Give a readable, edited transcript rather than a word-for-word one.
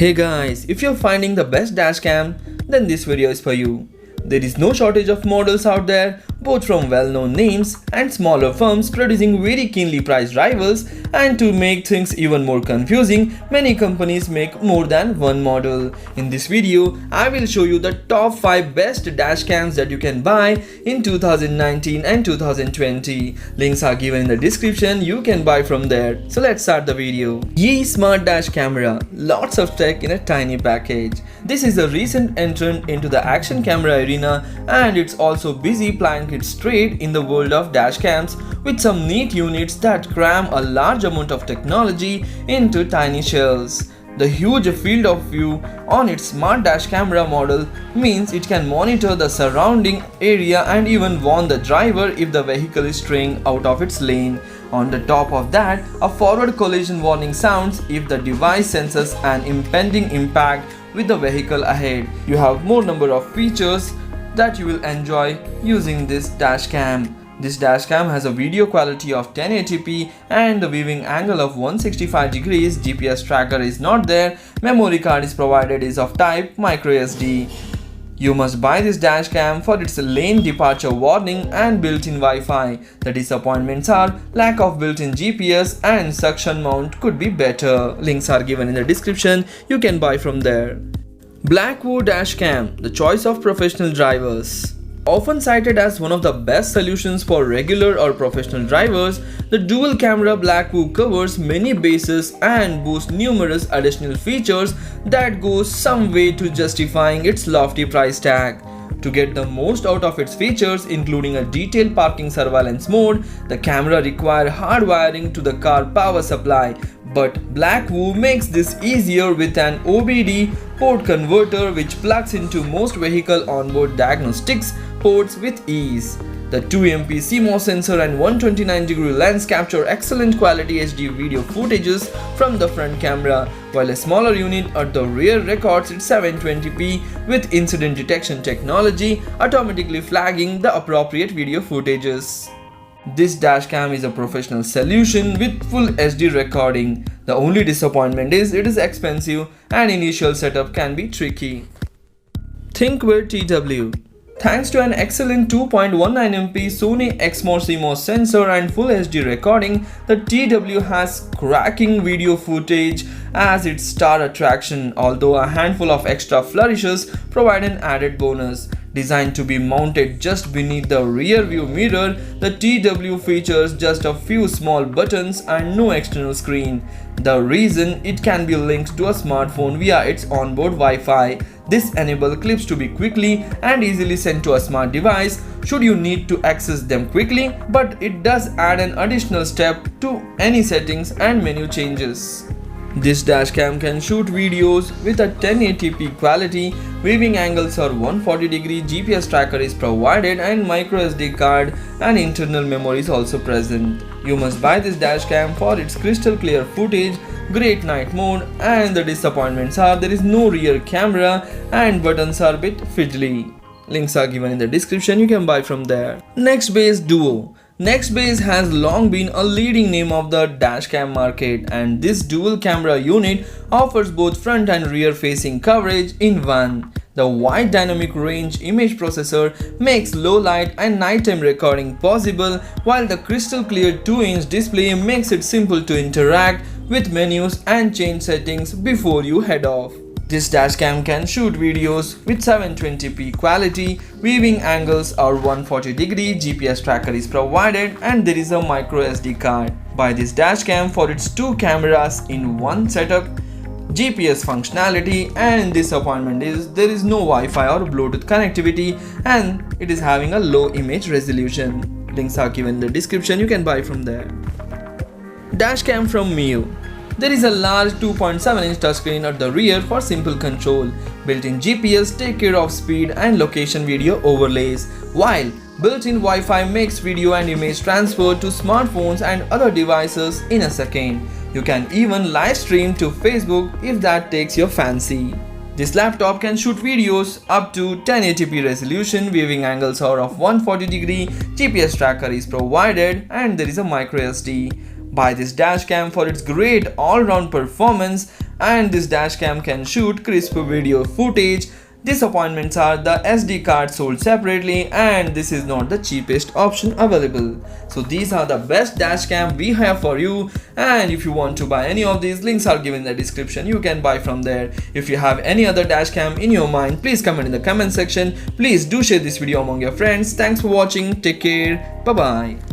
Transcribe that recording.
Hey guys, if you're finding the best dashcam, then this video is for you. There is no shortage of models out there, both from well-known names and smaller firms producing very keenly priced rivals, and to make things even more confusing, many companies make more than one model. In this video, I will show you the top 5 best dashcams that you can buy in 2019 and 2020. Links are given in the description, you can buy from there. So let's start the video. Ye Smart Dash Camera, lots of tech in a tiny package. This is a recent entrant into the action camera arena, and it's also busy plying its trade in the world of dashcams with some neat units that cram a large amount of technology into tiny shells. The huge field of view on its smart dash camera model means it can monitor the surrounding area and even warn the driver if the vehicle is straying out of its lane. On the top of that, a forward collision warning sounds if the device senses an impending impact with the vehicle ahead. You have more number of features that you will enjoy using this dashcam. This dashcam has a video quality of 1080p and the viewing angle of 165 degrees. GPS tracker is not there. Memory card is provided is of type microSD. You must buy this dashcam for its lane departure warning and built-in Wi-Fi. The disappointments are lack of built-in GPS and suction mount could be better. Links are given in the description, you can buy from there. Blackwood Dashcam, the choice of professional drivers. Often cited as one of the best solutions for regular or professional drivers, the dual camera Blackwood covers many bases and boasts numerous additional features that go some way to justifying its lofty price tag. To get the most out of its features, including a detailed parking surveillance mode, the camera requires hard wiring to the car power supply, but Blackwood makes this easier with an OBD port converter which plugs into most vehicle onboard diagnostics ports with ease. The 2MP CMOS sensor and 129-degree lens capture excellent quality HD video footages from the front camera, while a smaller unit at the rear records its 720p with incident detection technology, automatically flagging the appropriate video footages. This dashcam is a professional solution with full HD recording. The only disappointment is it is expensive and initial setup can be tricky. Thinkware TW. Thanks to an excellent 2.19MP Sony Exmor CMOS sensor and full HD recording, the TW has cracking video footage as its star attraction, although a handful of extra flourishes provide an added bonus. Designed to be mounted just beneath the rear view mirror, the TW features just a few small buttons and no external screen. The reason it can be linked to a smartphone via its onboard Wi-Fi. This enables clips to be quickly and easily sent to a smart device should you need to access them quickly, but it does add an additional step to any settings and menu changes. This dashcam can shoot videos with a 1080p quality, viewing angles are 140 degree, GPS tracker is provided and microSD card and internal memory is also present. You must buy this dashcam for its crystal clear footage, great night mode, and the disappointments are there is no rear camera and buttons are a bit fiddly. Links are given in the description, you can buy from there. Nextbase Duo. Nextbase has long been a leading name of the dashcam market, and this dual camera unit offers both front and rear facing coverage in one. The wide dynamic range image processor makes low light and nighttime recording possible, while the crystal clear 2-inch display makes it simple to interact with menus and change settings before you head off. This dashcam can shoot videos with 720p quality, viewing angles are 140 degree, GPS tracker is provided and there is a microSD card. Buy this dashcam for its 2 cameras in one setup, GPS functionality, and disappointment is there is no Wi-Fi or Bluetooth connectivity and it is having a low image resolution. Links are given in the description, you can buy from there. Dashcam from Mio. There is a large 2.7-inch touchscreen at the rear for simple control. Built-in GPS take care of speed and location video overlays, while built-in Wi-Fi makes video and image transfer to smartphones and other devices in a second. You can even live stream to Facebook if that takes your fancy. This laptop can shoot videos up to 1080p resolution, viewing angles are of 140 degree, GPS tracker is provided and there is a microSD. Buy this dashcam for its great all-round performance, and this dashcam can shoot crisp video footage. Disappointments are the SD card sold separately, and this is not the cheapest option available. So these are the best dashcam we have for you, and if you want to buy any of these, links are given in the description. You can buy from there. If you have any other dashcam in your mind, please comment in the comment section. Please do share this video among your friends. Thanks for watching. Take care. Bye bye.